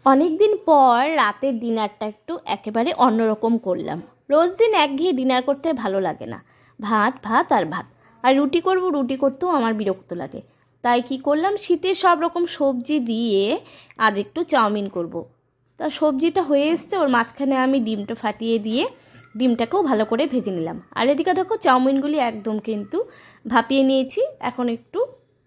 অনেক দিন পর রাতের ডিনারটা একটু একেবারে অন্যরকম করলাম। রোজ দিন একঘেয়ে ডিনার করতে ভালো লাগে না, ভাত ভাত আর ভাত। আর রুটি করব, রুটি করতেও আমার বিরক্ত লাগে। তাই কি করলাম, শীতের সব রকম সবজি দিয়ে আজ একটু চাউমিন করব। তা সবজিটা হয়ে এসছে, ওর মাঝখানে আমি ডিমটা ফাটিয়ে দিয়ে ডিমটাকেও ভালো করে ভেজে নিলাম। আর এদিকে দেখো চাউমিনগুলি একদম কিন্তু ভাপিয়ে নিয়েছি। এখন একটু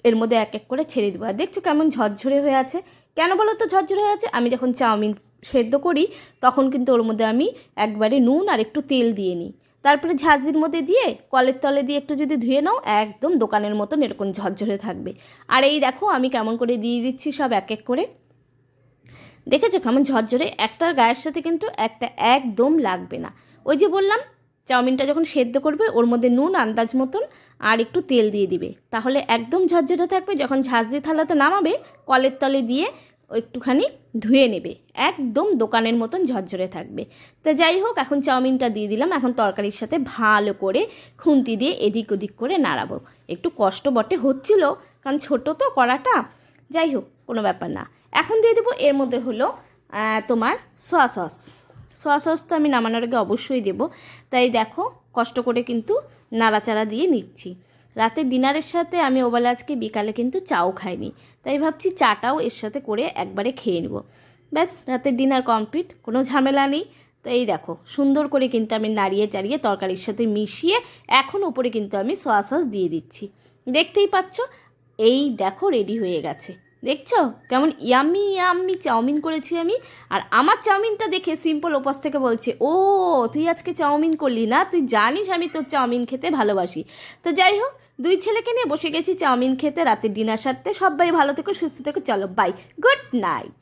এর মধ্যে এক এক করে ছেড়ে দেবো। আর দেখছো কেমন ঝরঝরে হয়ে আছে। কেন বলো তো ঝরঝরে হয়ে আছে? আমি যখন চাউমিন সেদ্ধ করি তখন কিন্তু ওর মধ্যে আমি একবারে নুন আর একটু তেল দিয়ে নিই। তারপরে ঝাঁঝরির মধ্যে দিয়ে কলের তলে দিয়ে একটু যদি ধুয়ে নাও, একদম দোকানের মতন এরকম ঝরঝরে থাকবে। আর এই দেখো আমি কেমন করে দিয়ে দিচ্ছি সব এক এক করে। দেখেছো কেমন ঝরঝরে? একটার গায়ের সাথে কিন্তু একটা একদম লাগবে না। ওই যে বললাম, চাউমিনটা যখন সেদ্ধ করবে ওর মধ্যে নুন আন্দাজ মতন আর একটু তেল দিয়ে দিবে, তাহলে একদম ঝরঝরে থাকবে। যখন ঝাঁঝরি থালাতে নামাবে কলের তলে দিয়ে একটুখানি ধুয়ে নেবে, একদম দোকানের মতন ঝরঝরে থাকবে। তা যাই হোক, এখন চাউমিনটা দিয়ে দিলাম। এখন তরকারির সাথে ভালো করে খুন্তি দিয়ে এদিক ওদিক করে নাড়াবো। একটু কষ্ট বটে হচ্ছিল, কারণ ছোটো তো কড়াটা। যাই হোক, কোনো ব্যাপার না। এখন দিয়ে দেবো এর মধ্যে হলো তোমার সয়া সস। সয়া সস তো আমি নামানোর আগে অবশ্যই দেবো। তাই দেখো কষ্ট করে কিন্তু নাড়াচাড়া দিয়ে নিচ্ছি। রাতের ডিনারের সাথে আমি ওবেলা আজকে বিকালে কিন্তু চাও খাইনি, তাই ভাবছি চাটাও এর সাথে করে একবারে খেয়ে নেব। ব্যাস, রাতের ডিনার কমপ্লিট, কোনো ঝামেলা নেই। তো এই দেখো সুন্দর করে কিন্তু আমি নাড়িয়ে চাড়িয়ে তরকারির সাথে মিশিয়ে এখন উপরে কিন্তু আমি সয়া সস দিয়ে দিচ্ছি। দেখতেই পাচ্ছ, এই দেখো রেডি হয়ে গেছে। দেখছো কেমন ইয়াম্মি ইয়াম্মি চাউমিন করেছি আমি। আর আমার চাউমিনটা দেখে সিম্পল ওপাশ থেকে বলছে, ও তুই আজকে চাউমিন করলি না, তুই জানিস আমি তোর চাউমিন খেতে ভালোবাসি। তো যাই হোক, দুই ছেলেকে নিয়ে বসে গেছি চাউমিন খেতে রাতের ডিনার সারতে। সবাই ভালো থেকো, সুস্থ থেকো, চলো বাই, গুড নাইট।